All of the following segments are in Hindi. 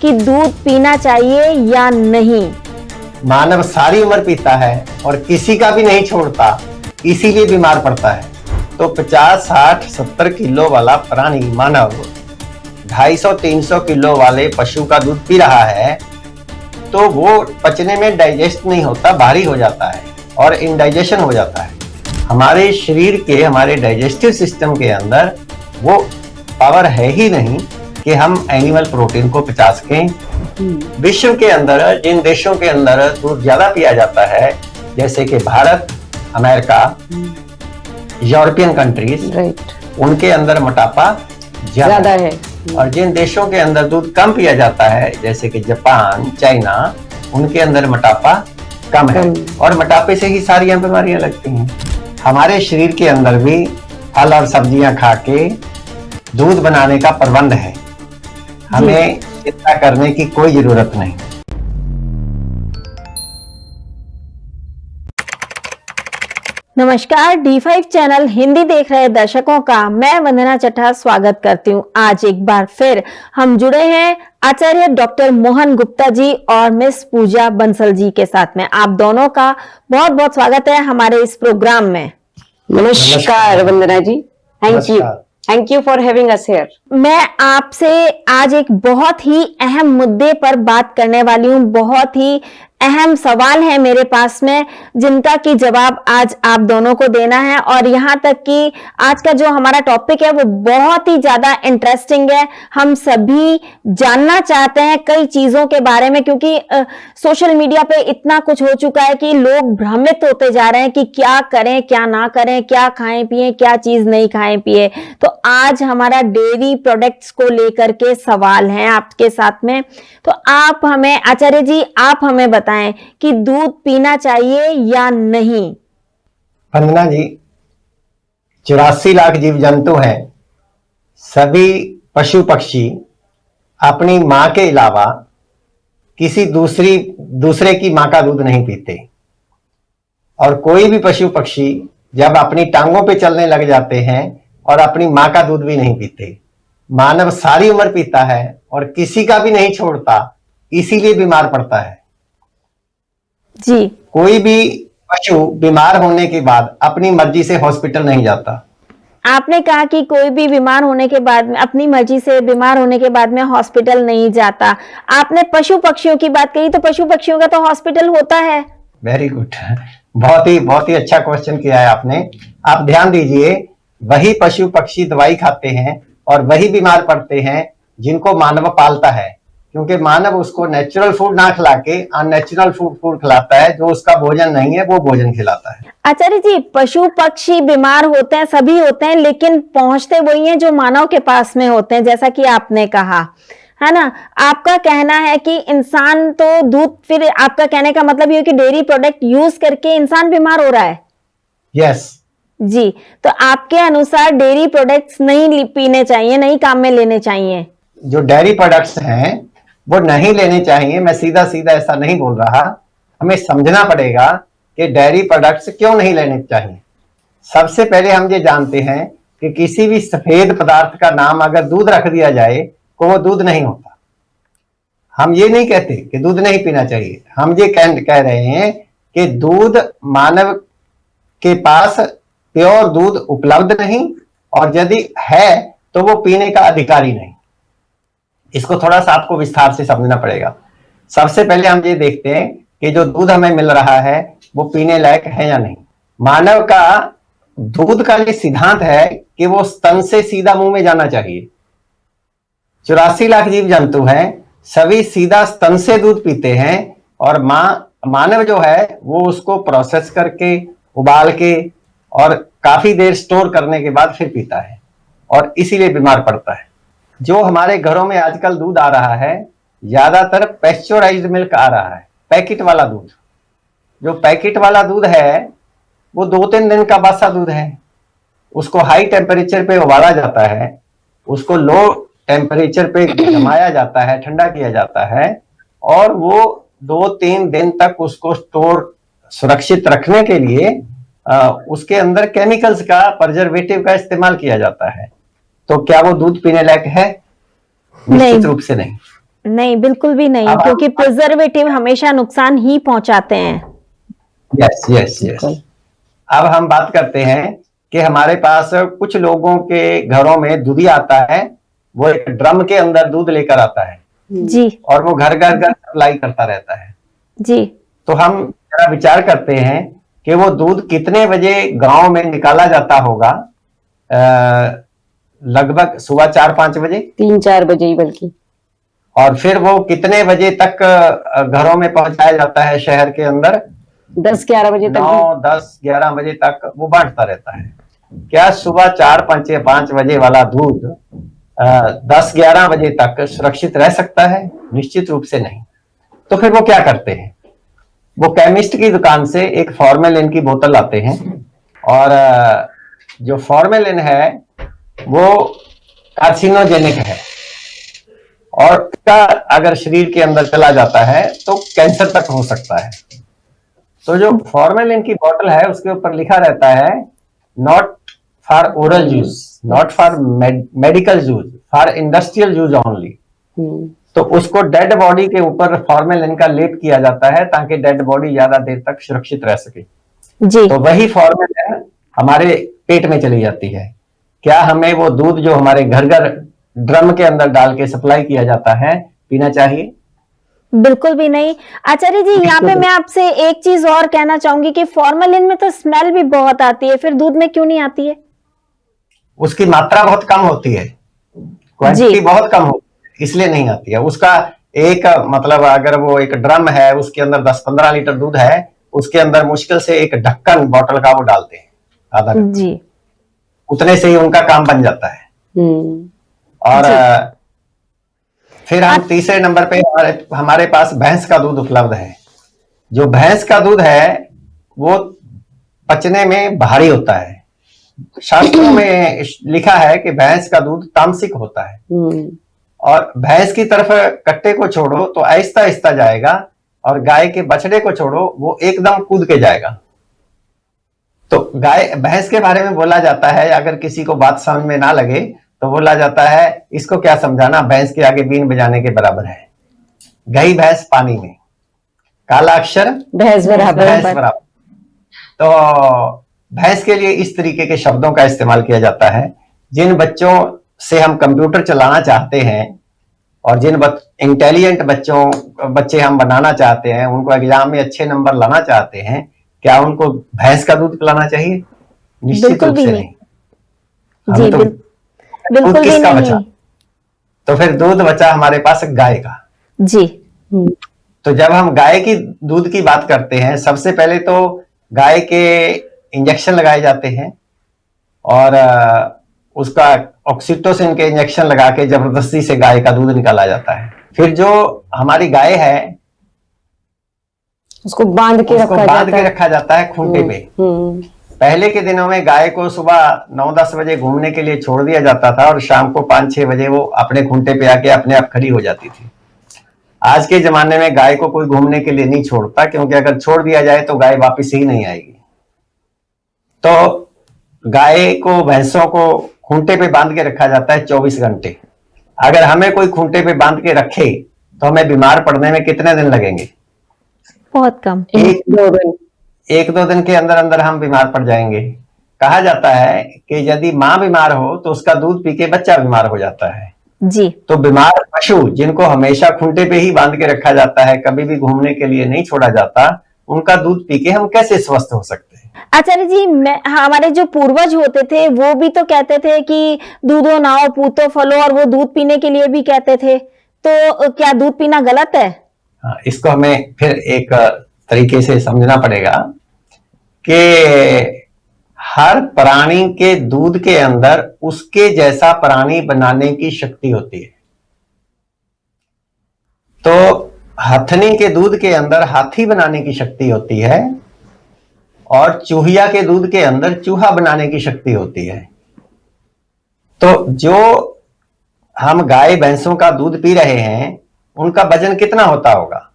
कि दूध पीना चाहिए या नहीं। मानव सारी उम्र पीता है और किसी का भी नहीं छोड़ता, इसीलिए बीमार पड़ता है। तो 50, 60, 70 किलो वाला प्राणी मानव 250, 300 किलो वाले पशु का दूध पी रहा है, तो वो पचने में डाइजेस्ट नहीं होता, भारी हो जाता है और इंडाइजेशन हो जाता है। हमारे शरीर के, हमारे डाइजेस्टिव सिस्टम के अंदर वो पावर है ही नहीं कि हम एनिमल प्रोटीन को पचा सकें। विश्व के अंदर जिन देशों के अंदर दूध ज्यादा पिया जाता है, जैसे कि भारत, अमेरिका, यूरोपियन कंट्रीज, उनके अंदर मोटापा ज्यादा है। और जिन देशों के अंदर दूध कम पिया जाता है, जैसे कि जापान, चाइना, उनके अंदर मोटापा कम है और मोटापे से ही सारी बीमारियां लगती हैं। हमारे शरीर के अंदर भी फल और सब्जियां खा के दूध बनाने का प्रबंध है, हमें चिंता करने की कोई जरूरत नहीं। नमस्कार, D5 चैनल हिंदी देख रहे दर्शकों का मैं वंदना चट्टा स्वागत करती हूँ। आज एक बार फिर हम जुड़े हैं आचार्य डॉक्टर मोहन गुप्ता जी और मिस पूजा बंसल जी के साथ में। आप दोनों का बहुत बहुत स्वागत है हमारे इस प्रोग्राम में। नमस्कार Vandana ji, thank you for having us here. मैं आपसे आज एक बहुत ही अहम मुद्दे पर बात करने वाली हूँ। बहुत ही अहम सवाल है मेरे पास में, जिनका की जवाब आज आप दोनों को देना है। और यहाँ तक कि आज का जो हमारा टॉपिक है वो बहुत ही ज्यादा इंटरेस्टिंग है। हम सभी जानना चाहते हैं कई चीजों के बारे में, क्योंकि सोशल मीडिया पे इतना कुछ हो चुका है कि लोग भ्रमित होते जा रहे हैं कि क्या करें क्या ना करें, क्या खाएं पिए, क्या चीज नहीं खाएं पिए। तो आज हमारा डेयरी प्रोडक्ट्स को लेकर के सवाल है आपके साथ में। तो आप हमें, आचार्य जी, आप हमें बताएं कि दूध पीना चाहिए या नहीं। वंदना जी, 84 लाख जीव जंतु हैं। सभी पशु पक्षी अपनी मां के अलावा किसी दूसरे की मां का दूध नहीं पीते। और कोई भी पशु पक्षी जब अपनी टांगों पे चलने लग जाते हैं और अपनी मां का दूध भी नहीं पीते। मानव सारी उम्र पीता है और किसी का भी नहीं छोड़ता, इसीलिए बीमार पड़ता है जी। कोई भी पशु बीमार होने के बाद अपनी मर्जी से हॉस्पिटल नहीं जाता। आपने कहा कि कोई भी बीमार होने के बाद में, अपनी मर्जी से बीमार होने के बाद में हॉस्पिटल नहीं जाता। आपने पशु पक्षियों की बात कही, तो पशु पक्षियों का तो हॉस्पिटल होता है। वेरी गुड, बहुत ही अच्छा क्वेश्चन किया है आपने। आप ध्यान दीजिए, वही पशु पक्षी दवाई खाते हैं और वही बीमार पड़ते हैं जिनको मानव पालता है, क्योंकि मानव उसको नेचुरल फूड ना खिला के अननेचुरल फूड खिलाता है। जो उसका भोजन नहीं है वो भोजन खिलाता है। आचार्य जी, पशु पक्षी बीमार होते हैं, सभी होते हैं, लेकिन पहुंचते वही हैं जो मानव के पास में होते हैं, जैसा कि आपने कहा है ना। आपका कहना है कि इंसान तो दूध, फिर आपका कहने का मतलब ये कि डेयरी प्रोडक्ट यूज करके इंसान बीमार हो रहा है। यस जी, तो आपके अनुसार डेयरी प्रोडक्ट्स नहीं पीने चाहिए, नहीं काम में लेने चाहिए। जो डेयरी प्रोडक्ट्स हैं वो नहीं लेने चाहिए। मैं सीधा ऐसा नहीं बोल रहा। हमें समझना पड़ेगा कि डेयरी प्रोडक्ट्स क्यों नहीं लेने चाहिए। सबसे पहले हम ये जानते हैं कि किसी भी सफेद पदार्थ का नाम अगर दूध रख दिया जाए तो वो दूध नहीं होता। हम ये नहीं कहते कि दूध नहीं पीना चाहिए, हम ये कह रहे हैं कि दूध, मानव के पास प्योर दूध उपलब्ध नहीं, और यदि है तो वो पीने का अधिकारी नहीं। इसको थोड़ा सा आपको विस्तार से समझना पड़ेगा। सबसे पहले हम ये देखते हैं कि जो दूध हमें मिल रहा है वो पीने लायक है या नहीं। मानव का दूध का ये सिद्धांत है कि वो स्तन से सीधा मुंह में जाना चाहिए। 84 लाख जीव जंतु हैं, सभी सीधा स्तन से दूध पीते हैं, और मानव जो है वो उसको प्रोसेस करके, उबाल के और काफी देर स्टोर करने के बाद फिर पीता है, और इसीलिए बीमार पड़ता है। जो हमारे घरों में आजकल दूध आ रहा है, ज्यादातर पैस्चराइज्ड मिल्क आ रहा है, पैकेट वाला दूध। जो पैकेट वाला दूध है वो 2-3 दिन का बासा दूध है। उसको हाई टेम्परेचर पे उबाला जाता है, उसको लो टेम्परेचर पे जमाया जाता है, ठंडा किया जाता है, और वो 2-3 दिन तक उसको स्टोर सुरक्षित रखने के लिए उसके अंदर केमिकल्स का, प्रिजर्वेटिव का इस्तेमाल किया जाता है। तो क्या वो दूध पीने लायक है? निश्चित रूप से नहीं। नहीं, बिल्कुल भी नहीं, अब क्योंकि प्रिजर्वेटिव हमेशा नुकसान ही पहुंचाते हैं। Yes yes yes. अब हम बात करते हैं कि हमारे पास कुछ लोगों के घरों में दूधी आता है, वो एक ड्रम के अंदर दूध लेकर आता है जी और वो घर घर घर सप्लाई करता रहता है। जी। तो हम जरा विचार करते हैं कि वो दूध कितने बजे गांव में निकाला जाता होगा। लगभग सुबह 4-5 बजे, 3-4 बजे ही बल्कि। और फिर वो कितने बजे तक घरों में पहुंचाया जाता है शहर के अंदर? 10-11 बजे तक। 9-10-11 बजे तक वो बांटता रहता है। क्या सुबह 4-5 बजे वाला दूध 10-11 बजे तक सुरक्षित रह सकता है? निश्चित रूप से नहीं। तो फिर वो क्या करते हैं, वो केमिस्ट की दुकान से एक फॉर्मेलिन की बोतल लाते हैं, और जो फॉर्मेलिन है वो कार्सिनोजेनिक है, और उसका अगर शरीर के अंदर चला जाता है तो कैंसर तक हो सकता है। तो जो फॉर्मेलिन की बोतल है उसके ऊपर लिखा रहता है not for oral use, not for medical use, for industrial use only. तो उसको डेड बॉडी के ऊपर फॉर्मेलिन का लेप किया जाता है ताकि डेड बॉडी ज्यादा देर तक सुरक्षित रह सके जी। तो वही फॉर्मेलिन हमारे पेट में चली जाती है। क्या हमें वो दूध जो हमारे घर घर ड्रम के अंदर डाल के सप्लाई किया जाता है पीना चाहिए? बिल्कुल भी नहीं। आचार्य जी, यहाँ पे मैं आपसे एक चीज और कहना चाहूंगी कि फॉर्मेलिन में तो स्मेल भी बहुत आती है, फिर दूध में क्यों नहीं आती है? उसकी मात्रा बहुत कम होती है, क्वांटिटी बहुत कम होती है, इसलिए नहीं आती है। उसका एक मतलब अगर वो एक ड्रम है उसके अंदर 10-15 लीटर दूध है, उसके अंदर मुश्किल से एक ढक्कन बॉटल का वो डालते हैं, आधा जी। उतने से ही उनका काम बन जाता है। और फिर हम तीसरे नंबर पे हमारे पास भैंस का दूध उपलब्ध है। जो भैंस का दूध है वो पचने में भारी होता है। शास्त्रों में लिखा है कि भैंस का दूध तामसिक होता है, और भैंस की तरफ कट्टे को छोड़ो तो आहिस्ता आहिस्ता जाएगा, और गाय के बछड़े को छोड़ो वो एकदम कूद के जाएगा। तो गाय भैंस के बारे में बोला जाता है, अगर किसी को बात समझ में ना लगे तो बोला जाता है इसको क्या समझाना, भैंस के आगे बीन बजाने के बराबर है। गई भैंस पानी में, काला अक्षर भैंस बराबर। तो भैंस के लिए इस तरीके के शब्दों का इस्तेमाल किया जाता है। जिन बच्चों से हम कंप्यूटर चलाना चाहते हैं और जिन इंटेलिजेंट बच्चे हम बनाना चाहते हैं, उनको एग्जाम में अच्छे नंबर लाना चाहते हैं, क्या उनको भैंस का दूध पिलाना चाहिए? निश्चित रूप से नहीं। जी, तो बिल्कुल भी किसका नहीं। बचा? तो फिर दूध बचा हमारे पास गाय का। जी। तो जब हम गाय की दूध की बात करते हैं, सबसे पहले तो गाय के इंजेक्शन लगाए जाते हैं, और उसका ऑक्सीटोसिन के इंजेक्शन लगा के जबरदस्ती से गाय का दूध निकाला जाता है। फिर जो हमारी गाय है उसको बांध के रखा जाता है खूंटे पे। पहले के दिनों में गाय को सुबह 9-10 बजे घूमने के लिए छोड़ दिया जाता था, और शाम को 5-6 बजे वो अपने खूंटे पे आके अपने आप खड़ी हो जाती थी। आज के जमाने में गाय को कोई घूमने के लिए नहीं छोड़ता, क्योंकि अगर छोड़ दिया जाए तो गाय वापस ही नहीं आएगी। तो गाय को, भैंसों को खूंटे पे बांध के रखा जाता है 24 घंटे। अगर हमें कोई खूंटे पे बांध के रखे तो हमें बीमार पड़ने में कितने दिन लगेंगे? बहुत कम, 1-2 दिन के अंदर अंदर हम बीमार पड़ जाएंगे। कहा जाता है कि यदि माँ बीमार हो तो उसका दूध पी के बच्चा बीमार हो जाता है। जी। तो बीमार पशु जिनको हमेशा खूंटे पे ही बांध के रखा जाता है, कभी भी घूमने के लिए नहीं छोड़ा जाता, उनका दूध पी के हम कैसे स्वस्थ हो सकते हैं? आचार्य जी, हमारे जो पूर्वज होते थे वो भी तो कहते थे कि दूधो नाओ पूतो फलो, और वो दूध पीने के लिए भी कहते थे। तो क्या दूध पीना गलत है? हाँ, इसको हमें फिर एक तरीके से समझना पड़ेगा कि हर प्राणी के दूध के अंदर उसके जैसा प्राणी बनाने की शक्ति होती है। तो हथनी के दूध के अंदर हाथी बनाने की शक्ति होती है, और चूहिया के दूध के अंदर चूहा बनाने की शक्ति होती है। तो जो हम गाय भैंसों का दूध पी रहे हैं उनका वजन कितना होता होगा?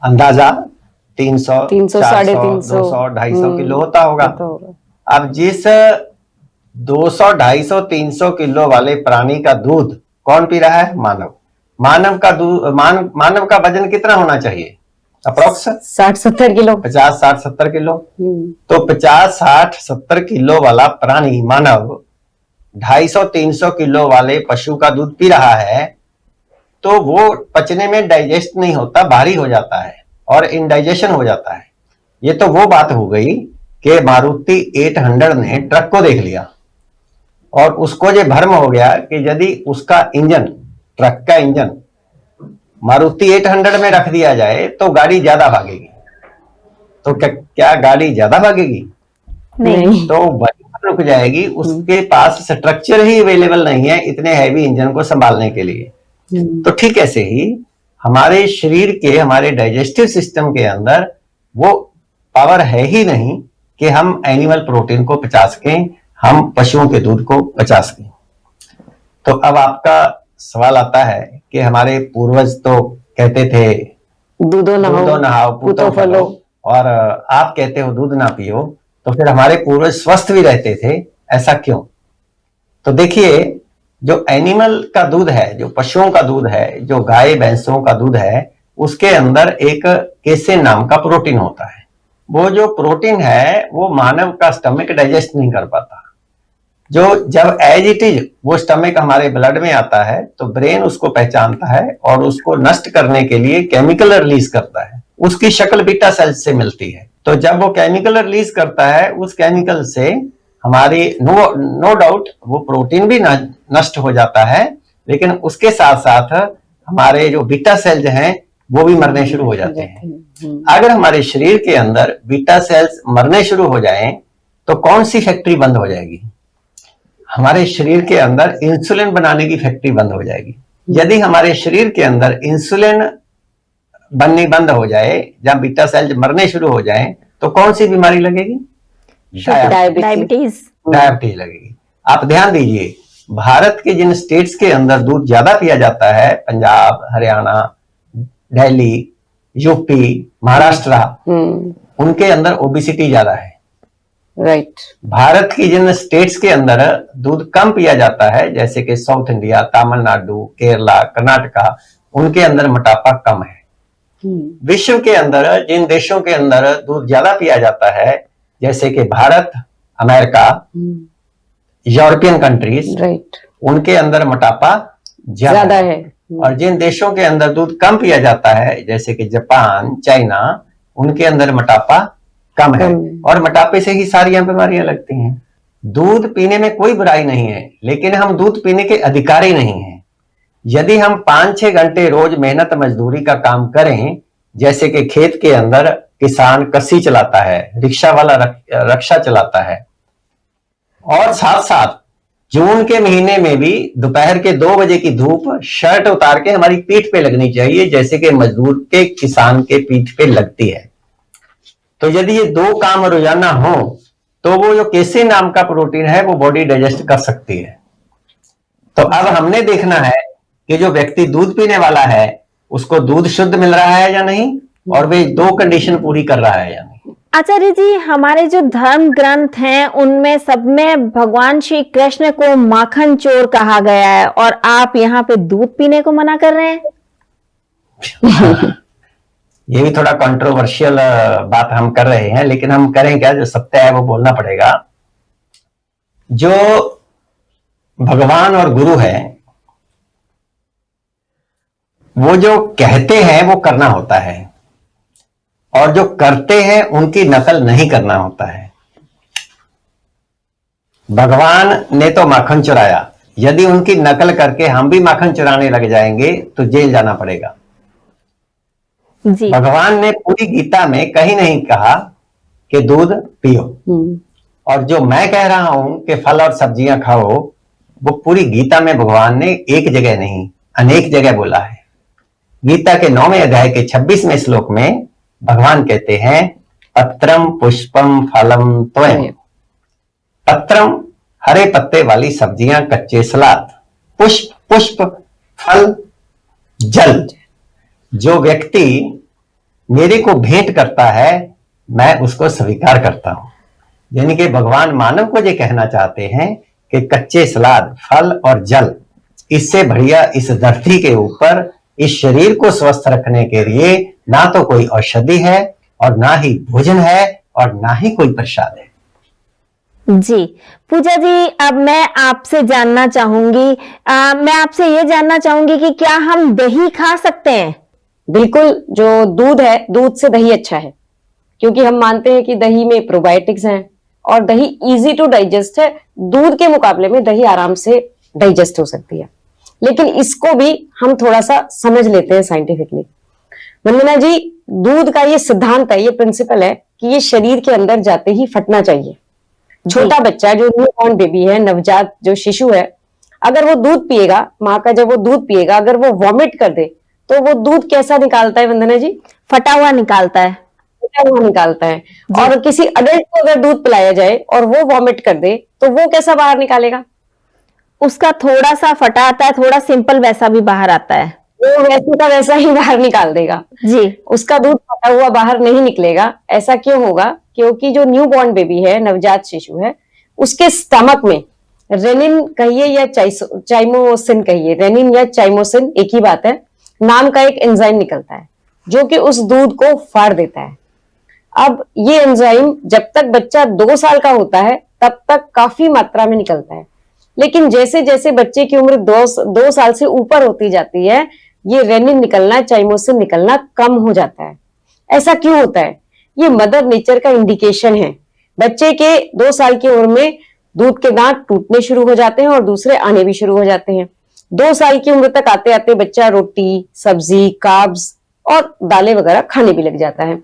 अंदाजा 300, 400, 200, 250 किलो होता होगा। अब जिस 200, 250, 300 किलो वाले प्राणी का दूध कौन पी रहा है? मानव। मानव का मानव का वजन कितना होना चाहिए? Approx 60-70 kilo. 50-60-70 किलो। तो 50-60-70 किलो वाला प्राणी मानव 250-300 किलो वाले पशु का दूध पी रहा है, तो वो पचने में डाइजेस्ट नहीं होता, भारी हो जाता है और इंडाइजेशन हो जाता है। ये तो वो बात हो गई कि मारुति 800 ने ट्रक को देख लिया और उसको ये भ्रम हो गया कि यदि उसका इंजन, ट्रक का इंजन मारुति 800 में रख दिया जाए तो गाड़ी ज्यादा भागेगी। तो क्या गाड़ी ज्यादा भागेगी? नहीं। तो वहीं पर रुक जाएगी। उसके पास स्ट्रक्चर ही अवेलेबल नहीं है इतने हैवी इंजन को संभालने के लिए। तो ठीक ऐसे ही हमारे शरीर के, हमारे डाइजेस्टिव सिस्टम के अंदर वो पावर है ही नहीं कि हम एनिमल प्रोटीन को पचा सकें, हम पशुओं के दूध को पचा सकें। तो अब आपका सवाल आता है कि हमारे पूर्वज तो कहते थे दूधो नहाओ पूतो फलो, और आप कहते हो दूध ना पियो, तो फिर हमारे पूर्वज स्वस्थ भी रहते थे, ऐसा क्यों? तो देखिए, जो एनिमल का दूध है, जो पशुओं का दूध है, जो गाय भैंसों का दूध है, उसके अंदर एक केसेन नाम का प्रोटीन होता है। वो जो प्रोटीन है वो मानव का स्टमक डाइजेस्ट नहीं कर पाता। जो जब एज इट इज वो स्टमक हमारे ब्लड में आता है तो ब्रेन उसको पहचानता है और उसको नष्ट करने के लिए केमिकल रिलीज करता है। उसकी शक्ल बीटा सेल्स से मिलती है। तो जब वो केमिकल रिलीज करता है, उस केमिकल से हमारी नो डाउट वो प्रोटीन भी नष्ट हो जाता है, लेकिन उसके साथ साथ हमारे जो बीटा सेल्स हैं वो भी मरने शुरू हो जाते हैं। अगर हमारे शरीर के अंदर बीटा सेल्स मरने शुरू हो जाएं तो कौन सी फैक्ट्री बंद हो जाएगी? हमारे शरीर के अंदर इंसुलिन बनाने की फैक्ट्री बंद हो जाएगी। यदि हमारे शरीर के अंदर इंसुलिन बननी बंद हो जाए, जब बीटा सेल्स मरने शुरू हो जाएं, तो कौन सी बीमारी लगेगी? डायबिटीज लगेगी। आप ध्यान दीजिए, भारत के जिन स्टेट्स के अंदर दूध ज्यादा पिया जाता है, पंजाब, हरियाणा, दिल्ली, यूपी, महाराष्ट्र, उनके अंदर ओबेसिटी ज्यादा है। राइट। भारत की जिन स्टेट्स के अंदर दूध कम पिया जाता है, जैसे कि साउथ इंडिया, तमिलनाडु, केरला, कर्नाटका, उनके अंदर मोटापा कम है। विश्व के अंदर जिन देशों के अंदर दूध ज्यादा पिया जाता है, जैसे कि Bharat, America, European countries, right, उनके अंदर मोटापा ज्यादा है। और जिन देशों के अंदर दूध कम पिया जाता है, जैसे कि जापान, चाइना, उनके अंदर मोटापा कम है। और मोटापे से ही सारी बीमारियां लगती हैं। दूध पीने में कोई बुराई नहीं है, लेकिन हम दूध पीने के अधिकारी नहीं हैं। यदि हम 5-6 घंटे रोज मेहनत मजदूरी का काम करें, जैसे कि खेत के अंदर किसान कस्सी चलाता है, रिक्शा वाला रक्षा चलाता है, और साथ साथ जून के महीने में भी दोपहर के 2 बजे की धूप शर्ट उतार के हमारी पीठ पे लगनी चाहिए, जैसे कि मजदूर के, किसान के पीठ पे लगती है। तो यदि ये 2 काम रोजाना हो तो वो जो केसेन नाम का प्रोटीन है वो बॉडी डाइजेस्ट कर सकती है। तो अब हमने देखना है कि जो व्यक्ति दूध पीने वाला है उसको दूध शुद्ध मिल रहा है या नहीं, और वे 2 कंडीशन पूरी कर रहा है या नहीं। आचार्य जी, हमारे जो धर्म ग्रंथ हैं उनमें सब में भगवान श्री कृष्ण को माखन चोर कहा गया है, और आप यहाँ पे दूध पीने को मना कर रहे हैं। ये भी थोड़ा कंट्रोवर्शियल बात हम कर रहे हैं, लेकिन हम करें क्या, जो सत्य है वो बोलना पड़ेगा। जो भगवान और गुरु है वो जो कहते हैं वो करना होता है, और जो करते हैं उनकी नकल नहीं करना होता है। भगवान ने तो माखन चुराया, यदि उनकी नकल करके हम भी माखन चुराने लग जाएंगे तो जेल जाना पड़ेगा जी। भगवान ने पूरी गीता में कहीं नहीं कहा कि दूध पियो, और जो मैं कह रहा हूं कि फल और सब्जियां खाओ, वो पूरी गीता में भगवान ने एक जगह नहीं अनेक जगह बोला है। गीता के 9वें अध्याय के 26वें श्लोक में भगवान कहते हैं, पत्रम पुष्पम फलम त्वयं। पत्रम हरे पत्ते वाली सब्जियां, कच्चे सलाद, पुष्प पुष्प, फल जल। जो व्यक्ति मेरे को भेंट करता है मैं उसको स्वीकार करता हूं। यानी कि भगवान मानव को ये कहना चाहते हैं कि कच्चे सलाद, फल और जल, इससे बढ़िया इस धरती के ऊपर इस शरीर को स्वस्थ रखने के लिए ना तो कोई औषधि है और ना ही भोजन है और ना ही कोई प्रसाद है। जी पूजा जी, अब मैं आपसे जानना चाहूंगी, मैं आपसे ये जानना चाहूंगी कि क्या हम दही खा सकते हैं? बिल्कुल, जो दूध है, दूध से दही अच्छा है, क्योंकि हम मानते हैं कि दही में प्रोबायोटिक्स हैं और दही इजी टू डाइजेस्ट है। दूध के मुकाबले में दही आराम से डाइजेस्ट हो सकती है, लेकिन इसको भी हम थोड़ा सा समझ लेते हैं साइंटिफिकली। वंदना जी, दूध का ये सिद्धांत है, ये प्रिंसिपल है कि ये शरीर के अंदर जाते ही फटना चाहिए। छोटा बच्चा जो न्यूबॉर्न बेबी है, नवजात जो शिशु है, अगर वो दूध पिएगा, माँ का जब वो दूध पिएगा, अगर वो वॉमिट कर दे तो वो दूध कैसा निकालता है वंदना जी? फटा हुआ निकालता है। फटा हुआ निकालता है। और किसी अडल्ट को अगर दूध पिलाया जाए और वो वॉमिट कर दे तो वो कैसा बाहर निकालेगा? उसका थोड़ा सा फटा आता है, थोड़ा सिंपल वैसा भी बाहर आता है। वो वैसे का वैसा ही बाहर निकाल देगा जी। उसका दूध फटा हुआ बाहर नहीं निकलेगा। ऐसा क्यों होगा? क्योंकि जो न्यूबॉर्न बेबी है, नवजात शिशु है, उसके स्टमक में रेनिन कहिए या चाइमोसिन कहिए, रेनिन या चाइमोसिन एक ही बात है, नाम का एक एंजाइम निकलता है जो कि उस दूध को फाड़ देता है। अब ये एंजाइम जब तक बच्चा 2 साल का होता है तब तक काफी मात्रा में निकलता है, लेकिन जैसे जैसे बच्चे की उम्र 2 साल से ऊपर होती जाती है, ये रेनिन निकलना, चाइमोसिन निकलना कम हो जाता है। ऐसा क्यों होता है? ये मदर नेचर का इंडिकेशन है। बच्चे के 2 साल की उम्र में दूध के दांत टूटने शुरू हो जाते हैं और दूसरे आने भी शुरू हो जाते हैं। 2 साल की उम्र तक आते आते बच्चा रोटी, सब्जी, कार्ब्स और दालें वगैरह खाने भी लग जाता है।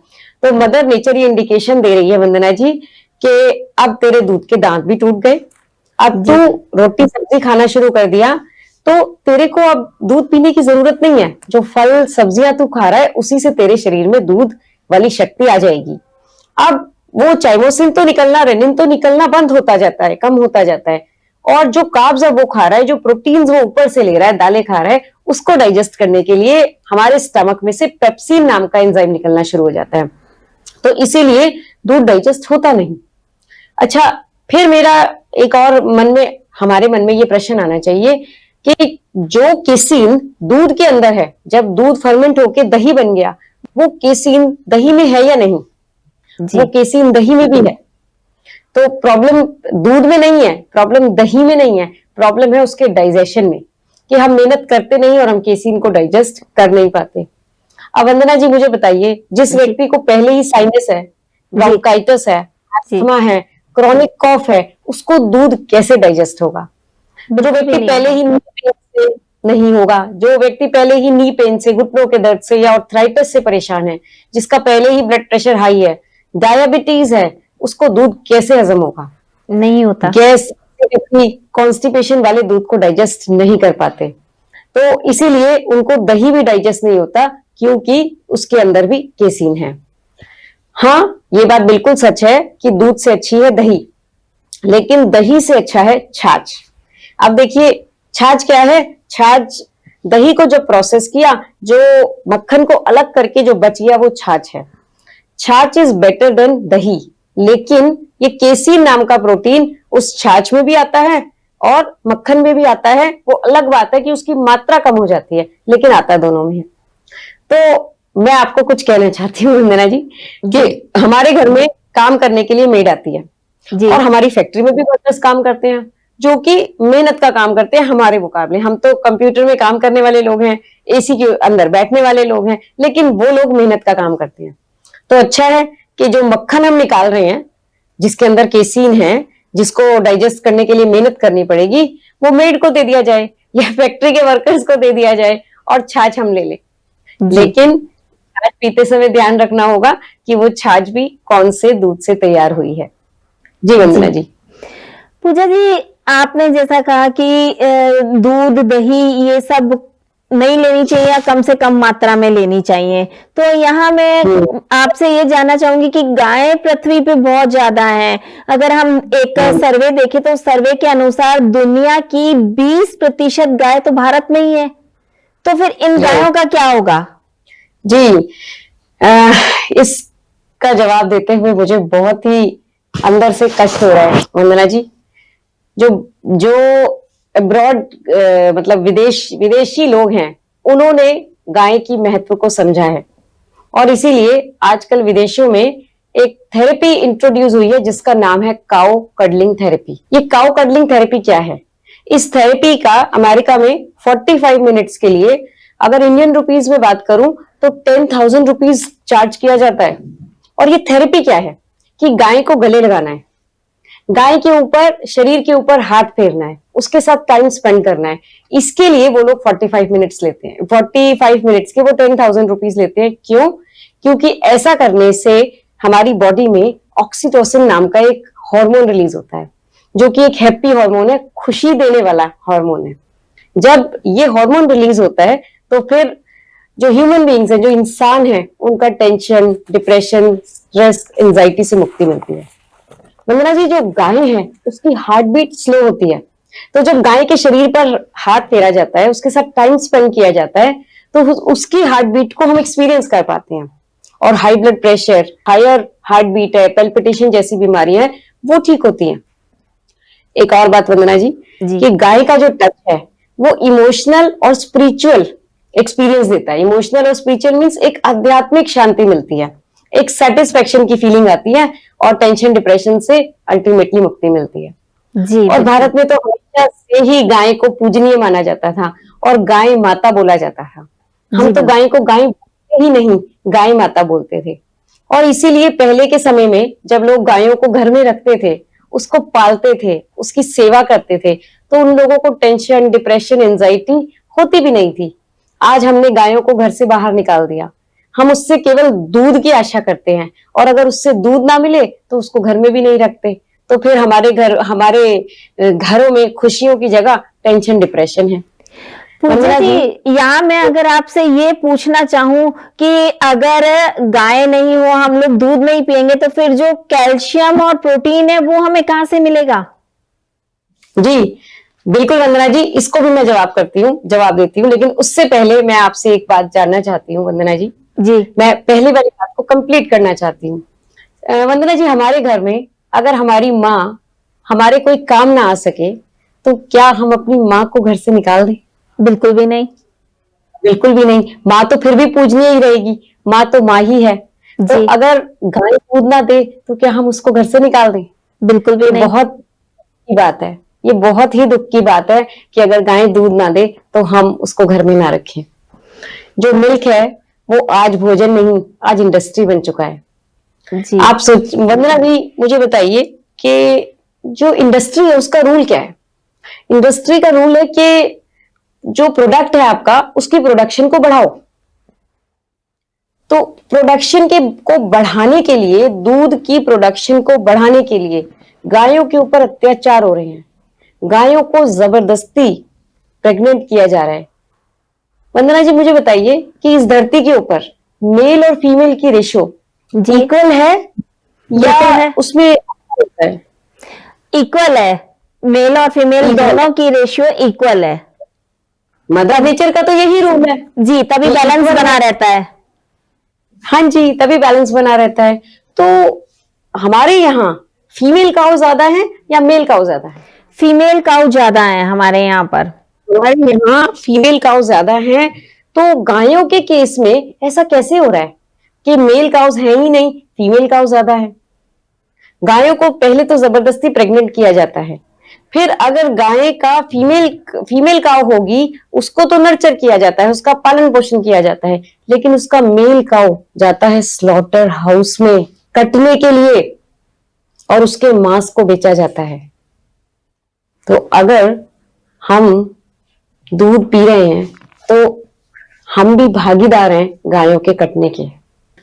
तो मदर नेचर ये इंडिकेशन दे रही है वंदना जी कि अब तेरे दूध के दांत भी टूट गए, अब तू रोटी सब्जी खाना शुरू कर दिया, तो तेरे को अब दूध पीने की जरूरत नहीं है। जो फल सब्जियां तू खा रहा है उसी से तेरे शरीर में दूध वाली शक्ति आ जाएगी। अब वो चाइमोसिन तो निकलना, रेनिन तो निकलना बंद होता जाता है, कम होता जाता है, और जो कार्ब्स है वो खा रहा है, जो प्रोटीन्स वो ऊपर से ले रहा है, दालें खा रहा है, उसको डाइजेस्ट करने के लिए हमारे स्टमक में से पेप्सिन नाम का एंजाइम निकलना शुरू हो जाता है। तो इसीलिए दूध डाइजेस्ट होता नहीं। अच्छा, फिर मेरा एक और हमारे मन में ये प्रश्न आना चाहिए कि जो केसीन दूध के अंदर है, जब दूध फर्मेंट होके दही बन गया, वो केसीन दही में है या नहीं? वो केसीन दही में भी है। तो प्रॉब्लम दूध में नहीं है, प्रॉब्लम दही में नहीं है, प्रॉब्लम है उसके डाइजेशन में, कि हम मेहनत करते नहीं और हम केसीन को डाइजेस्ट कर नहीं पाते। अब वंदना जी मुझे बताइए, जिस व्यक्ति को पहले ही साइनस है, ब्रोंकाइटिस है, अस्थमा है, क्रॉनिक कॉफ है, उसको दूध कैसे डाइजेस्ट होगा? जो व्यक्ति पहले ही नी पेन से नहीं होगा, जो व्यक्ति पहले ही नी पेन से, घुटनों के दर्द से या आर्थराइटिस से परेशान है, जिसका पहले ही ब्लड प्रेशर हाई है, डायबिटीज है, उसको दूध कैसे हजम होगा? नहीं होता। गैस, कॉन्स्टिपेशन वाले दूध को डाइजेस्ट नहीं कर पाते, तो इसीलिए उनको दही भी डाइजेस्ट नहीं होता, क्योंकि उसके अंदर भी केसीन है। हाँ, ये बात बिल्कुल सच है कि दूध से अच्छी है दही, लेकिन दही से अच्छा है छाछ। अब देखिए, छाछ क्या है? छाछ दही को जब प्रोसेस किया, जो मक्खन को अलग करके जो बच गया, वो छाछ है। छाछ इज बेटर देन दही, लेकिन ये केसीन नाम का प्रोटीन उस छाछ में भी आता है और मक्खन में भी आता है। वो अलग बात है कि उसकी मात्रा कम हो जाती है, लेकिन आता दोनों में है। तो मैं आपको कुछ कहना चाहती हूँ वंदना जी कि हमारे घर में काम करने के लिए मेड आती है और हमारी फैक्ट्री में भी वर्कर्स काम करते हैं, जो कि मेहनत का काम करते हैं हमारे मुकाबले। हम तो कंप्यूटर में काम करने वाले लोग हैं, एसी के अंदर बैठने वाले लोग हैं, लेकिन वो लोग मेहनत का काम करते हैं। तो अच्छा है कि जो मक्खन हम निकाल रहे हैं, जिसके अंदर केसीन है, जिसको डाइजेस्ट करने के लिए मेहनत करनी पड़ेगी, वो मेड को दे दिया जाए या फैक्ट्री के वर्कर्स को दे दिया जाए और छाछ हम ले लें। लेकिन छाछ पीते समय ध्यान रखना होगा कि वो छाछ भी कौन से दूध से तैयार हुई है। जी वंदना जी। पूजा जी, आपने जैसा कहा कि दूध, दही ये सब नहीं लेनी चाहिए या कम से कम मात्रा में लेनी चाहिए, तो यहाँ मैं आपसे ये जानना चाहूंगी कि गायें पृथ्वी पे बहुत ज्यादा हैं। अगर हम एक सर्वे देखें तो सर्वे के अनुसार दुनिया की 20% गाय तो भारत में ही है, तो फिर इन गायों का क्या होगा? जी, इसका जवाब देते हुए मुझे बहुत ही अंदर से कष्ट हो रहा है वंदना जी। जो अब्रॉड मतलब विदेशी लोग हैं, उन्होंने गाय की महत्व को समझा है। और इसीलिए आजकल विदेशों में एक थेरेपी इंट्रोड्यूस हुई है जिसका नाम है काउ कडलिंग थेरेपी। ये काउ कडलिंग थेरेपी क्या है? इस थेरेपी का अमेरिका में 45 मिनट्स के लिए, अगर इंडियन रुपीस में बात करूं तो 10,000 रुपीज चार्ज किया जाता है। और ये थेरेपी क्या है कि गाय को गले लगाना है, गाय के ऊपर, शरीर के ऊपर हाथ फेरना है, उसके साथ टाइम स्पेंड करना है। इसके लिए वो लोग 45 मिनट्स लेते हैं। 45 मिनट्स के वो 10,000 रुपीज लेते हैं। क्यों? क्योंकि ऐसा करने से हमारी बॉडी में ऑक्सीटोसिन नाम का एक हार्मोन रिलीज होता है, जो कि एक हैप्पी हार्मोन है, खुशी देने वाला हार्मोन है। जब ये हार्मोन रिलीज होता है तो फिर जो ह्यूमन बीइंग्स है, जो इंसान है, उनका टेंशन, डिप्रेशन, स्ट्रेस, एंजाइटी से मुक्ति मिलती है। वंदना जी, जो गाय है उसकी हार्ट बीट स्लो होती है, तो जब गाय के शरीर पर हाथ फेरा जाता है, उसके साथ टाइम स्पेंड किया जाता है, तो उसकी हार्ट बीट को हम एक्सपीरियंस कर पाते हैं। और high blood pressure, higher heart beat है, पेल्पिटेशन जैसी बीमारियां हैं, वो ठीक होती हैं। एक और बात वंदना जी, कि गाय का जो टच है वो इमोशनल और स्पिरिचुअल एक्सपीरियंस देता है। इमोशनल और स्पिरिचुअल मीन्स एक आध्यात्मिक शांति मिलती है, एक सेटिस्फेक्शन की फीलिंग आती है, और टेंशन, डिप्रेशन से अल्टीमेटली मुक्ति मिलती है। जी। और भारत में तो हमेशा से ही गाय को पूजनीय माना जाता था और गाय माता बोला जाता था। हम तो गाय को गाय बोलते ही नहीं, गाय माता बोलते थे। और इसीलिए पहले के समय में जब लोग गायों को घर में रखते थे, उसको पालते थे, उसकी सेवा करते थे, तो उन लोगों को टेंशन, डिप्रेशन, एंजाइटी होती भी नहीं थी। आज हमने गायों को घर से बाहर निकाल दिया, हम उससे केवल दूध की आशा करते हैं, और अगर उससे दूध ना मिले तो उसको घर में भी नहीं रखते। तो फिर हमारे घरों में खुशियों की जगह टेंशन, डिप्रेशन है। पूजा जी, यहाँ मैं अगर आपसे ये पूछना चाहूँ कि अगर गाय नहीं हो, हम लोग दूध नहीं पिएंगे, तो फिर जो कैल्शियम और प्रोटीन है वो हमें कहाँ से मिलेगा? जी बिल्कुल वंदना जी, इसको भी मैं जवाब देती हूँ, लेकिन उससे पहले मैं आपसे एक बात जानना चाहती हूँ वंदना जी। मैं पहली वाली बात को कंप्लीट करना चाहती हूँ। वंदना जी, हमारे घर में अगर हमारी माँ हमारे कोई काम ना आ सके, तो क्या हम अपनी माँ को घर से निकाल दें? बिल्कुल भी नहीं। बिल्कुल भी नहीं। माँ तो फिर भी पूजनीय ही रहेगी, माँ तो माँ ही है। तो अगर गाय दूध ना दे तो क्या हम उसको घर से निकाल दें? बिल्कुल भी नहीं। बहुत की बात है, ये बहुत ही दुख की बात है कि अगर गाय दूध ना दे तो हम उसको घर में ना रखें। जो मिल्क है वो आज भोजन नहीं, आज इंडस्ट्री बन चुका है। आप वंदना जी, मुझे बताइए कि जो इंडस्ट्री है उसका रूल क्या है? इंडस्ट्री का रूल है कि जो प्रोडक्ट है आपका, उसकी प्रोडक्शन को बढ़ाओ। तो प्रोडक्शन को बढ़ाने के लिए, दूध की प्रोडक्शन को बढ़ाने के लिए गायों के ऊपर अत्याचार हो रहे हैं, गायों को जबरदस्ती प्रेग्नेंट किया जा रहा है। वंदना जी, मुझे बताइए कि इस धरती के ऊपर मेल और फीमेल की रेशो इक्वल है या है? उसमें इक्वल है, मेल और फीमेल दोनों की रेशियो इक्वल है। मदर नेचर का तो यही रूल है जी, तभी बैलेंस बना रहता है। हाँ जी, तभी बैलेंस बना रहता है। तो हमारे यहाँ फीमेल काऊ ज्यादा है या मेल काऊ ज्यादा है? फीमेल काऊ ज्यादा है हमारे यहाँ पर। हमारे यहाँ फीमेल काऊ ज्यादा है। तो गायों के केस में ऐसा कैसे हो रहा है कि मेल काउस है ही नहीं, फीमेल काउ ज्यादा है? गायों को पहले तो जबरदस्ती प्रेग्नेंट किया जाता है, फिर अगर गाय का फीमेल काउ होगी, उसको तो नर्चर किया जाता है, उसका पालन पोषण किया जाता है, लेकिन उसका मेल काउ जाता है स्लॉटर हाउस में कटने के लिए और उसके मांस को बेचा जाता है। तो अगर हम दूध पी रहे हैं तो हम भी भागीदार हैं गायों के कटने के।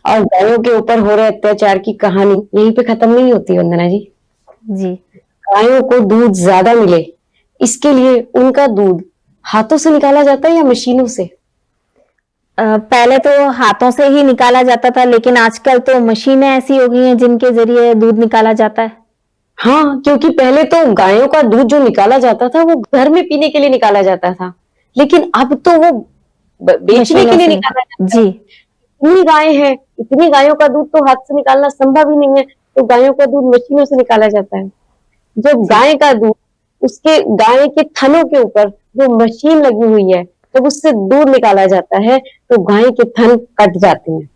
और गायों के ऊपर हो रहे अत्याचार की कहानी यहीं पे खत्म नहीं होती वंदना जी। गायों को दूध ज्यादा मिले, इसके लिए उनका दूध हाथों से निकाला जाता है या मशीनों से? पहले तो हाथों से ही निकाला जाता था, लेकिन आजकल तो मशीनें ऐसी हो गई हैं जिनके जरिए दूध निकाला जाता है। हाँ, क्योंकि पहले तो गायों का दूध जो निकाला जाता था वो घर में पीने के लिए निकाला जाता था, लेकिन अब तो वो बेचने के लिए निकाला जाता है। जी, इतनी गाय है, इतनी गायों का दूध तो हाथ से निकालना संभव ही नहीं है, तो गायों का दूध मशीनों से निकाला जाता है। जब गाय का दूध उसके गाय के थनों के ऊपर जो मशीन लगी हुई है, जब उससे दूध निकाला जाता है तो गाय के थन कट जाते हैं।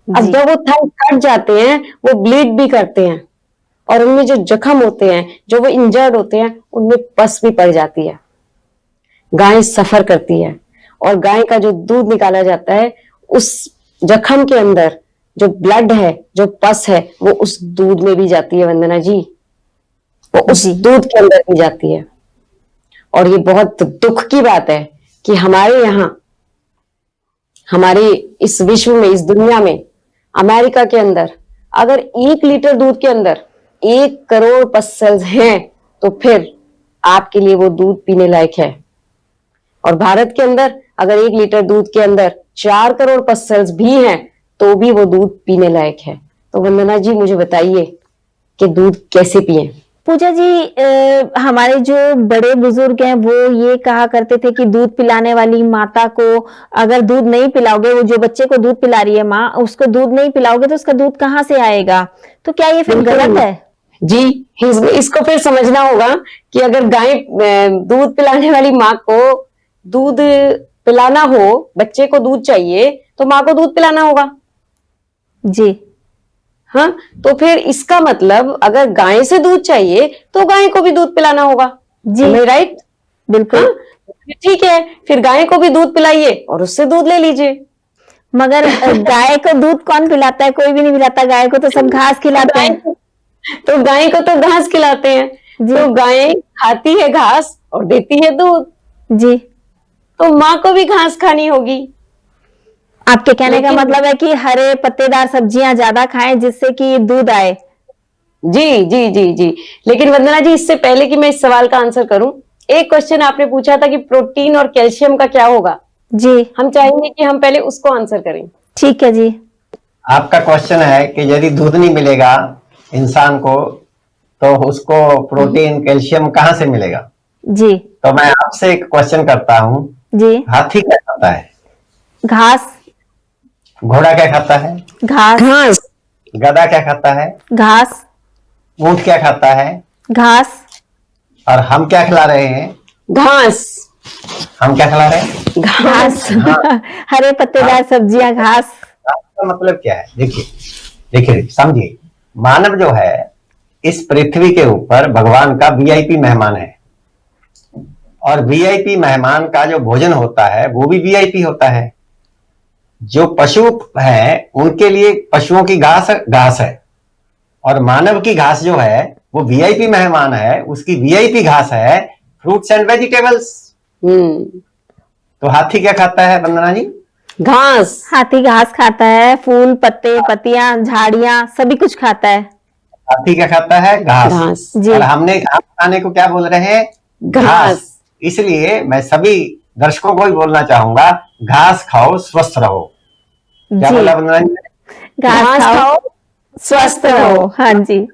अब जी जब वो थन कट जाते हैं वो ब्लीड भी करते हैं और उनमें जो जख्म होते हैं, जो वो इंजर्ड होते हैं, उनमें पस भी पड़ जाती है। गाय सफर करती है और गाय का जो दूध निकाला जाता है उस जख्म के अंदर जो ब्लड है, जो पस है, वो उस दूध में भी जाती है वंदना जी, वो उस जी। दूध के अंदर भी जाती है। और ये बहुत दुख की बात है कि हमारे यहाँ, हमारे इस विश्व में, इस दुनिया में, अमेरिका के अंदर अगर 1 लीटर दूध के अंदर 1 करोड़ पस सेल्स हैं तो फिर आपके लिए वो दूध पीने लायक है। और भारत के अंदर अगर 1 लीटर दूध के अंदर 4 करोड़ पस सेल्स भी हैं तो भी वो दूध पीने लायक है। तो वंदना जी मुझे बताइए कि दूध कैसे पिए। पूजा जी, हमारे जो बड़े बुजुर्ग हैं वो ये कहा करते थे कि दूध पिलाने वाली माता को अगर दूध नहीं पिलाओगे, वो जो बच्चे को दूध पिला रही है माँ, उसको दूध नहीं पिलाओगे तो उसका दूध कहाँ से आएगा? तो क्या ये फिर गलत है? जी, इसको फिर समझना होगा कि अगर गाय दूध पिलाने वाली माँ को दूध पिलाना हो, बच्चे को दूध चाहिए तो माँ को दूध पिलाना होगा। जी हाँ, तो फिर इसका मतलब अगर गाय से दूध चाहिए तो गाय को भी दूध पिलाना होगा। जी राइट, बिल्कुल। हाँ? ठीक है, फिर गाय को भी दूध पिलाइए और उससे दूध ले लीजिए। मगर गाय को दूध कौन पिलाता है? कोई भी नहीं पिलाता। गाय को तो सब घास खिलाते हैं। तो गाय को तो घास खिलाते हैं, जी। तो गाय खाती है घास और देती है दूध, जी, तो माँ को भी घास खानी होगी। आपके कहने का लेकिन- मतलब है कि हरे पत्तेदार सब्जियां ज्यादा खाएं जिससे कि दूध आए। जी जी जी जी। लेकिन वंदना जी, इससे पहले कि मैं इस सवाल का आंसर करूं, एक क्वेश्चन आपने पूछा था कि प्रोटीन और कैल्शियम का क्या होगा। जी हम चाहेंगे कि हम पहले उसको आंसर करें। ठीक है जी। आपका क्वेश्चन है कि यदि दूध नहीं मिलेगा इंसान को तो उसको प्रोटीन कैल्शियम कहाँ से मिलेगा? जी तो मैं आपसे एक क्वेश्चन करता हूँ, जी। हाथी क्या खाता है? घास। घोड़ा क्या खाता है? घास। घास। गधा क्या खाता है? घास। ऊंट क्या खाता है? घास। और हम क्या खिला रहे हैं? घास। हम क्या खिला रहे हैं? घास। हरे पत्तेदार सब्जियां, घास। का मतलब क्या है? देखिए देखिए, समझिए, मानव जो है इस पृथ्वी के ऊपर भगवान का वीआईपी मेहमान है, और वीआईपी मेहमान का जो भोजन होता है वो भी वीआईपी होता है। जो पशु हैं उनके लिए पशुओं की घास घास है, और मानव की घास जो है वो वीआईपी मेहमान है, उसकी वीआईपी घास है फ्रूट्स एंड वेजिटेबल्स। तो हाथी क्या खाता है वंदना जी? घास। हाथी घास खाता है, फूल, पत्ते, पत्तियां, झाड़ियां, सभी कुछ खाता है। हाथी क्या खाता है? घास। घास। जी। और हमने घास खाने को क्या बोल रहे हैं? घास। इसलिए मैं सभी दर्शकों को भी बोलना चाहूंगा, घास खाओ, स्वस्थ रहो। क्या जी, बोला वंदना जी? घास खाओ, स्वस्थ रहो। हाँ जी,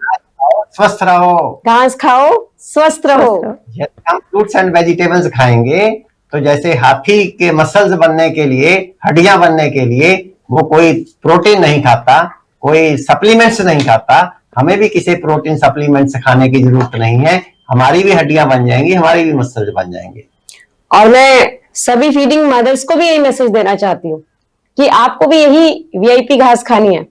स्वस्थ रहो। घास खाओ, स्वस्थ रहो। स्वस्थ रहो। यदि हम फ्रूट्स एंड वेजिटेबल्स खाएंगे तो जैसे हाथी के मसल्स बनने के लिए, हड्डियां बनने के लिए वो कोई प्रोटीन नहीं खाता, कोई सप्लीमेंट्स नहीं खाता, हमें भी किसी प्रोटीन सप्लीमेंट्स खाने की जरूरत नहीं है। हमारी भी हड्डियां बन जाएंगी, हमारी भी मसल्स बन जाएंगे। और मैं सभी फीडिंग मदर्स को भी यही मैसेज देना चाहती हूँ कि आपको भी यही वीआईपी घास खानी है।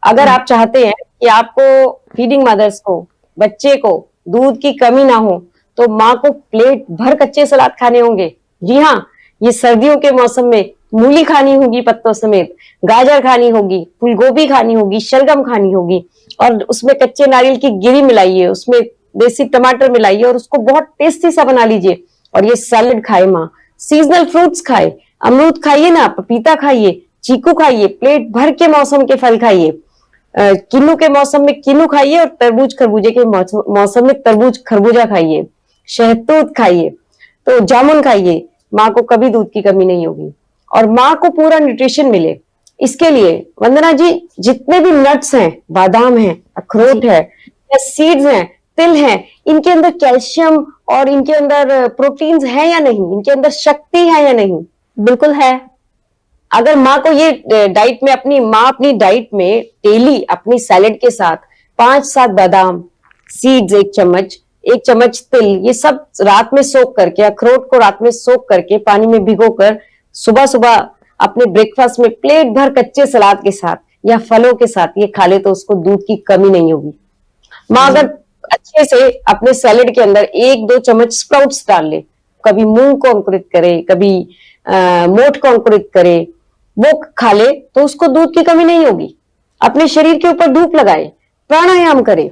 अगर आप चाहते हैं कि आपको फीडिंग मदर्स को, बच्चे को दूध की कमी ना हो, तो माँ को प्लेट भर कच्चे सलाद खाने होंगे। जी हाँ, ये सर्दियों के मौसम में मूली खानी होगी पत्तों समेत, गाजर खानी होगी, फूलगोभी खानी होगी, शलगम खानी होगी, और उसमें कच्चे नारियल की गिरी मिलाइए, उसमें देसी टमाटर मिलाइए और उसको बहुत टेस्टी सा बना लीजिए। और ये सैलड खाए माँ, सीजनल फ्रूट्स खाए, अमरूद खाइए ना, पपीता खाइए, चीकू खाइए, प्लेट भर के मौसम के फल खाइए। किन्नू के मौसम में किन्नू खाइए और तरबूज खरबूजे के मौसम में तरबूज खरबूजा खाइए, शहतूत खाइए, तो जामुन खाइए। माँ को कभी दूध की कमी नहीं होगी और माँ को पूरा न्यूट्रिशन मिले। इसके लिए वंदना जी, जितने भी नट्स हैं, बादाम है, अखरोट है, सीड्स हैं, तिल हैं, इनके अंदर कैल्शियम और इनके अंदर प्रोटीन्स है या नहीं, इनके अंदर शक्ति है या नहीं? बिल्कुल है। अगर माँ को ये डाइट में अपनी डाइट में डेली अपनी सैलेड के साथ 5-7 बादाम सीड्स 1 चम्मच, 1 चम्मच तिल, ये सब रात में सोख करके, अखरोट को रात में सोख करके पानी में भिगोकर सुबह सुबह अपने ब्रेकफास्ट में प्लेट भर कच्चे सलाद के साथ या फलों के साथ ये खा ले तो उसको दूध की कमी नहीं होगी। माँ अगर अच्छे से अपने सैलेड के अंदर 1-2 चम्मच स्प्राउट्स डाल ले, कभी मूंग को अंकुरित करे, कभी मोठ को अंकुरित करे, वो खा ले तो उसको दूध की कमी नहीं होगी। अपने शरीर के ऊपर धूप लगाए, प्राणायाम करे।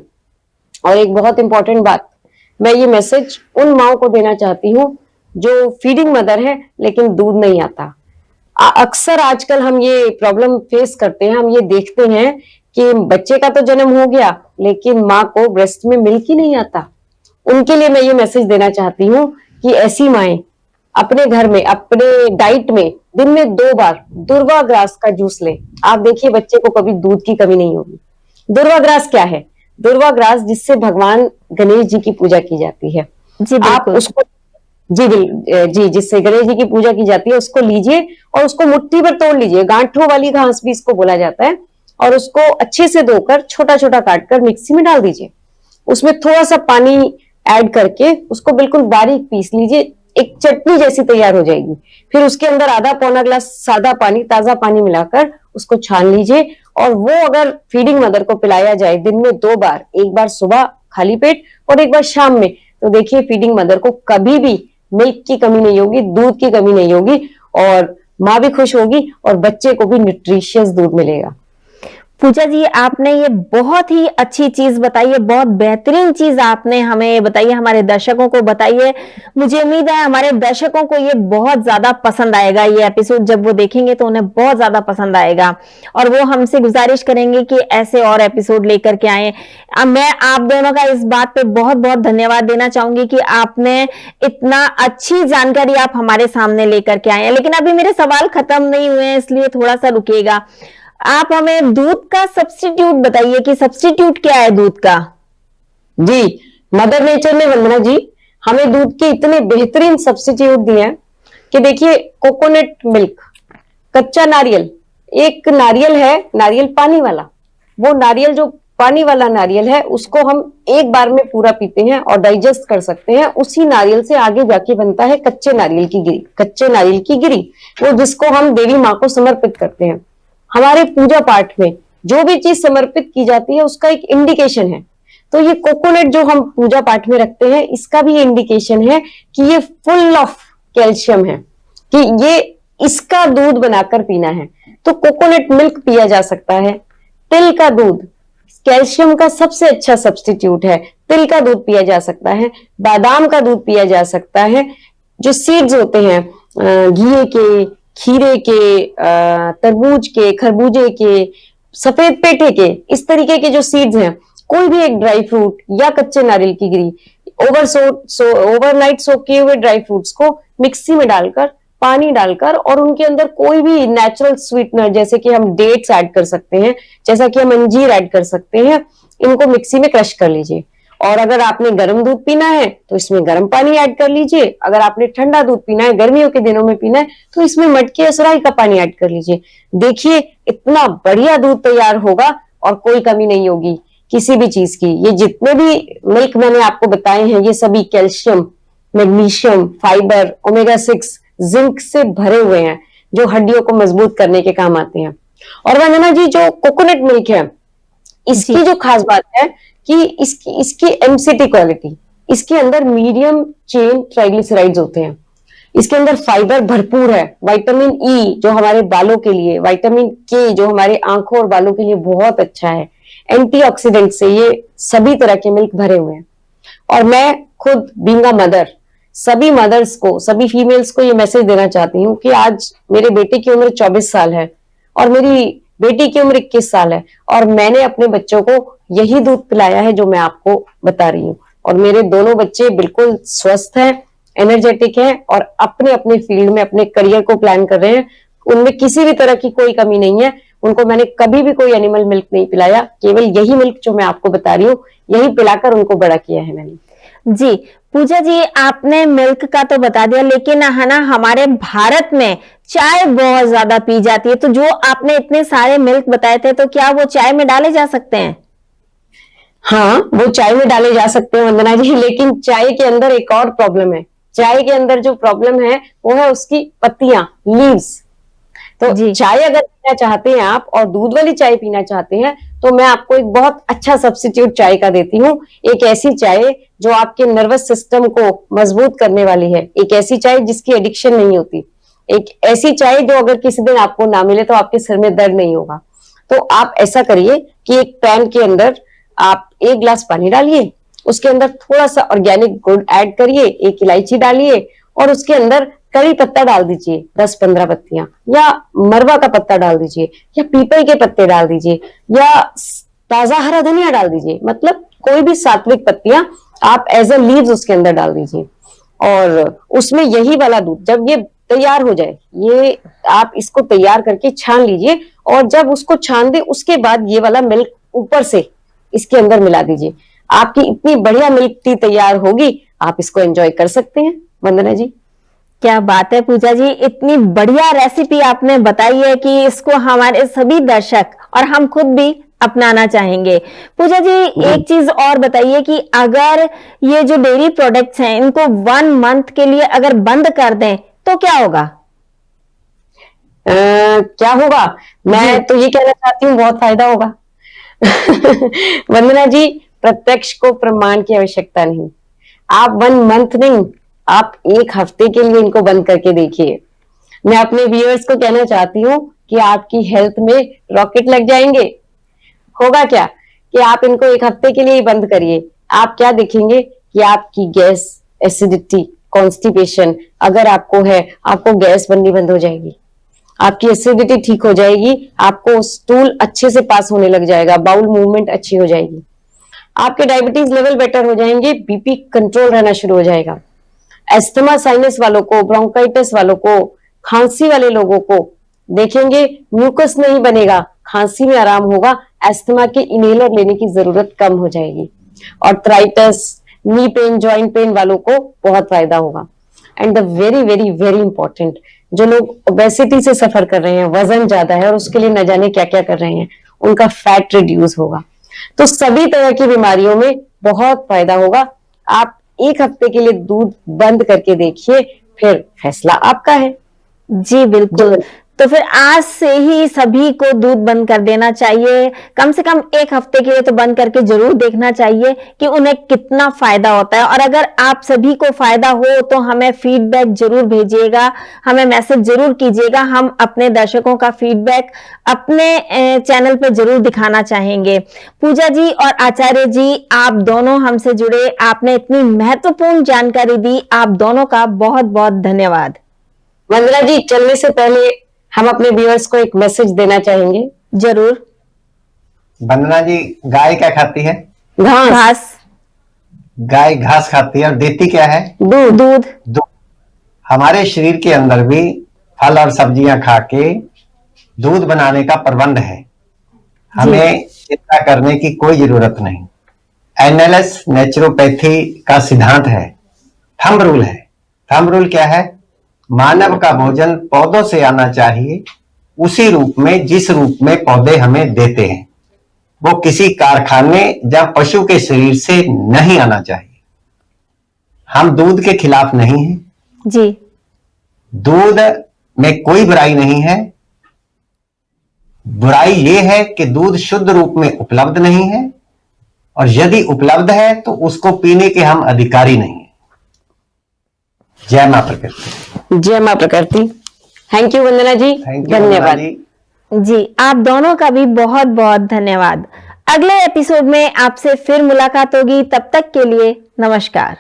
और एक बहुत इंपॉर्टेंट बात, मैं ये मैसेज उन माओ को देना चाहती हूँ जो फीडिंग मदर है लेकिन दूध नहीं आता। अक्सर आजकल हम ये प्रॉब्लम फेस करते हैं, हम ये देखते हैं कि बच्चे का तो जन्म हो गया लेकिन माँ को ब्रेस्ट में मिल्क ही नहीं आता। उनके लिए मैं ये मैसेज देना चाहती हूँ कि ऐसी माएं अपने घर में, अपने डाइट में दिन में 2 बार दुर्वा ग्रास का जूस ले। आप देखिए बच्चे को कभी दूध की कमी नहीं होगी। दुर्वा ग्रास क्या है? दुर्वा ग्रास जिससे भगवान गणेश जी की पूजा की जाती है, जी आप बिल्कुल। उसको जी जिससे गणेश जी की पूजा की जाती है उसको लीजिए और उसको मुट्ठी पर तोड़ लीजिए। गांठों वाली घास भी इसको बोला जाता है। और उसको अच्छे से धोकर छोटा छोटा काटकर मिक्सी में डाल दीजिए। उसमें थोड़ा सा पानी ऐड करके उसको बिल्कुल बारीक पीस लीजिए, एक चटनी जैसी तैयार हो जाएगी। फिर उसके अंदर आधा पौना ग्लास सादा पानी, ताजा पानी मिलाकर उसको छान लीजिए। और वो अगर फीडिंग मदर को पिलाया जाए दिन में 2 बार, एक बार सुबह खाली पेट और एक बार शाम में, तो देखिए फीडिंग मदर को कभी भी मिल्क की कमी नहीं होगी, दूध की कमी नहीं होगी और माँ भी खुश होगी और बच्चे को भी न्यूट्रिशियस दूध मिलेगा। पूजा जी, आपने ये बहुत ही अच्छी चीज बताई है, बहुत बेहतरीन चीज आपने हमें बताई है, हमारे दर्शकों को बताई है। मुझे उम्मीद है हमारे दर्शकों को ये बहुत ज्यादा पसंद आएगा। ये एपिसोड जब वो देखेंगे तो उन्हें बहुत ज्यादा पसंद आएगा और वो हमसे गुजारिश करेंगे कि ऐसे और एपिसोड लेकर के आए। अब मैं आप दोनों का इस बात पे बहुत बहुत धन्यवाद देना चाहूंगी कि आपने इतना अच्छी जानकारी आप हमारे सामने लेकर के आए हैं। लेकिन अभी मेरे सवाल खत्म नहीं हुए हैं, इसलिए थोड़ा सा रुकिएगा। आप हमें दूध का सब्स्टिट्यूट बताइए कि सब्स्टिट्यूट क्या है दूध का? जी, मदर नेचर ने, वंदना जी, हमें दूध के इतने बेहतरीन सब्स्टिट्यूट दिए हैं कि देखिए कोकोनट मिल्क, कच्चा नारियल, एक नारियल है, नारियल पानी वाला, वो नारियल जो पानी वाला नारियल है उसको हम एक बार में पूरा पीते हैं और डाइजेस्ट कर सकते हैं। उसी नारियल से आगे जाके बनता है कच्चे नारियल की गिरी, कच्चे नारियल की गिरी, वो जिसको हम देवी माँ को समर्पित करते हैं। हमारे पूजा पाठ में जो भी चीज समर्पित की जाती है उसका एक इंडिकेशन है। तो ये कोकोनट जो हम पूजा पाठ में रखते हैं, इसका भी इंडिकेशन है कि ये फुल ऑफ कैल्शियम है, कि ये इसका दूध बनाकर पीना है। तो कोकोनट मिल्क पिया जा सकता है। तिल का दूध कैल्शियम का सबसे अच्छा सब्स्टिट्यूट है, तिल का दूध पिया जा सकता है। बादाम का दूध पिया जा सकता है। जो सीड्स होते हैं घिए के, खीरे के, तरबूज के, खरबूजे के, सफेद पेठे के, इस तरीके के जो सीड्स हैं, कोई भी एक ड्राई फ्रूट या कच्चे नारियल की गिरी, ओवरनाइट सोक किए हुए ड्राई फ्रूट्स को मिक्सी में डालकर, पानी डालकर और उनके अंदर कोई भी नेचुरल स्वीटनर जैसे कि हम डेट्स ऐड कर सकते हैं, जैसा कि हम अंजीर ऐड कर सकते हैं, इनको मिक्सी में क्रश कर लीजिए। और अगर आपने गर्म दूध पीना है तो इसमें गर्म पानी ऐड कर लीजिए। अगर आपने ठंडा दूध पीना है, गर्मियों के दिनों में पीना है, तो इसमें मटके या सुराही का पानी ऐड कर लीजिए। देखिए इतना बढ़िया दूध तैयार होगा और कोई कमी नहीं होगी किसी भी चीज की। ये जितने भी मिल्क मैंने आपको बताए हैं, ये सभी calcium, magnesium, fibre, omega 6, zinc से भरे हुए हैं, जो हड्डियों को मजबूत करने के काम आते हैं। और वंदना जी, जो कोकोनट मिल्क है, इसकी जो खास बात है कि इसकी एमसीटी क्वालिटी, इसके अंदर मीडियम चेन ट्राइग्लिसराइड्स होते हैं। इसके अंदर फाइबर भरपूर है, विटामिन ई जो हमारे बालों के लिए, विटामिन के जो हमारे आंखों और बालों के लिए बहुत अच्छा है, एंटीऑक्सीडेंट से ये सभी तरह के मिल्क भरे हुए हैं। और मैं खुद बीइंग अ मदर, सभी मदर्स को, सभी फीमेल्स को ये मैसेज देना चाहती हूँ कि आज मेरे बेटे की उम्र 24 साल है और मेरी बेटी की उम्र 21 साल है और मैंने अपने बच्चों को यही दूध पिलाया है जो मैं आपको बता रही हूँ। और मेरे दोनों बच्चे बिल्कुल स्वस्थ हैं, एनर्जेटिक हैं और अपने अपने फील्ड में अपने करियर को प्लान कर रहे हैं। उनमें किसी भी तरह की कोई कमी नहीं है। उनको मैंने कभी भी कोई एनिमल मिल्क नहीं पिलाया, केवल यही मिल्क जो मैं आपको बता रही हूँ, यही पिलाकर उनको बड़ा किया है मैंने। जी पूजा जी, आपने मिल्क का तो बता दिया, लेकिन है ना हमारे भारत में चाय बहुत ज्यादा पी जाती है, तो जो आपने इतने सारे मिल्क बताए थे, तो क्या वो चाय में डाले जा सकते हैं? हाँ, वो चाय में डाले जा सकते हैं वंदना जी, लेकिन चाय के अंदर एक और प्रॉब्लम है। चाय के अंदर जो प्रॉब्लम है वो है उसकी पत्तियां, लीव्स। तो जी। चाय अगर पीना चाहते हैं आप और दूध वाली चाय पीना चाहते हैं तो मैं आपको एक बहुत अच्छा सब्स्टिट्यूट चाय का देती हूँ। एक ऐसी चाय जो आपके नर्वस सिस्टम को मजबूत करने वाली है, एक ऐसी चाय जिसकी एडिक्शन नहीं होती, एक ऐसी चाय जो अगर किसी दिन आपको ना मिले तो आपके सिर में दर्द नहीं होगा। तो आप ऐसा करिए कि एक पैन के अंदर आप 1 गिलास पानी डालिए, उसके अंदर थोड़ा सा ऑर्गेनिक गुड़ ऐड करिए, 1 इलायची डालिए और उसके अंदर कड़ी पत्ता डाल दीजिए 10-15 पत्तियां, या मरवा का पत्ता डाल दीजिए, या पीपल के पत्ते डाल दीजिए, या ताजा हरा धनिया डाल दीजिए। मतलब कोई भी सात्विक पत्तियां आप एज अ लीव्स उसके अंदर डाल दीजिए और उसमें यही वाला दूध जब ये तैयार हो जाए, ये आप इसको तैयार करके छान लीजिए और जब उसको छान दे उसके बाद ये वाला मिल्क ऊपर से इसके अंदर मिला दीजिए। आपकी इतनी बढ़िया मिल्क टी तैयार होगी, आप इसको एंजॉय कर सकते हैं। वंदना जी, क्या बात है पूजा जी, इतनी बढ़िया रेसिपी आपने बताई है कि इसको हमारे सभी दर्शक और हम खुद भी अपनाना चाहेंगे। पूजा जी, एक चीज और बताइए कि अगर ये जो डेयरी प्रोडक्ट्स हैं इनको 1 मंथ के लिए अगर बंद कर दें तो क्या होगा? क्या होगा? मैं तो ये कहना चाहती हूँ बहुत फायदा होगा। वंदना जी, प्रत्यक्ष को प्रमाण की आवश्यकता नहीं। आप 1 मंथ नहीं, आप 1 हफ्ते के लिए इनको बंद करके देखिए। मैं अपने व्यूअर्स को कहना चाहती हूँ कि आपकी हेल्थ में रॉकेट लग जाएंगे। होगा क्या कि आप इनको 1 हफ्ते के लिए ही बंद करिए, आप क्या देखेंगे कि आपकी गैस, एसिडिटी, कॉन्स्टिपेशन अगर आपको है, आपको गैस बननी बंद हो जाएगी, आपकी एसिडिटी ठीक हो जाएगी, आपको स्टूल अच्छे से पास होने लग जाएगा, बाउल मूवमेंट अच्छी हो जाएगी, आपके डायबिटीज लेवल बेटर हो जाएंगे, बीपी कंट्रोल रहना शुरू हो जाएगा। एस्थमा साइनस वालों को, ब्रोंकाइटिस वालों को, खांसी वाले लोगों को देखेंगे म्यूकस नहीं बनेगा, खांसी में आराम होगा, एस्थमा के इनहेलर लेने की जरूरत कम हो जाएगी। Arthritis, knee pain, joint pain वालों को बहुत फायदा होगा। And the very very very important, जो लोग ओबेसिटी से सफर कर रहे हैं, वजन ज्यादा है और उसके लिए न जाने क्या क्या कर रहे हैं, उनका फैट रिड्यूस होगा। तो सभी तरह की बीमारियों में बहुत फायदा होगा। आप 1 हफ्ते के लिए दूध बंद करके देखिए, फिर फैसला आपका है। जी बिल्कुल। तो फिर आज से ही सभी को दूध बंद कर देना चाहिए, कम से कम 1 हफ्ते के लिए तो बंद करके जरूर देखना चाहिए कि उन्हें कितना फायदा होता है। और अगर आप सभी को फायदा हो तो हमें फीडबैक जरूर भेजिएगा, हमें मैसेज जरूर कीजिएगा। हम अपने दर्शकों का फीडबैक अपने चैनल पे जरूर दिखाना चाहेंगे। पूजा जी और आचार्य जी, आप दोनों हमसे जुड़े, आपने इतनी महत्वपूर्ण जानकारी दी, आप दोनों का बहुत बहुत धन्यवाद। वंदना जी, चलने से पहले हम अपने व्यूअर्स को एक मैसेज देना चाहेंगे। जरूर। वंदना जी, गाय क्या खाती है? घास। घास। गाय घास खाती है और देती क्या है? दूध। दूध। दूध। हमारे शरीर के अंदर भी फल और सब्जियां खा के दूध बनाने का प्रबंध है, हमें चिंता करने की कोई जरूरत नहीं। एनएलएस नेचुरोपैथी का सिद्धांत है, थंब रूल है। थंब रूल क्या है? मानव का भोजन पौधों से आना चाहिए, उसी रूप में जिस रूप में पौधे हमें देते हैं, वो किसी कारखाने या पशु के शरीर से नहीं आना चाहिए। हम दूध के खिलाफ नहीं हैं। जी। दूध में कोई बुराई नहीं है। बुराई ये है कि दूध शुद्ध रूप में उपलब्ध नहीं है, और यदि उपलब्ध है तो उसको पीने के हम अधिकारी नहीं हैं। जय मां प्रकृति। जय मां प्रकृति। थैंक यू वंदना जी, धन्यवाद जी। आप दोनों का भी बहुत बहुत धन्यवाद। अगले एपिसोड में आपसे फिर मुलाकात होगी, तब तक के लिए नमस्कार।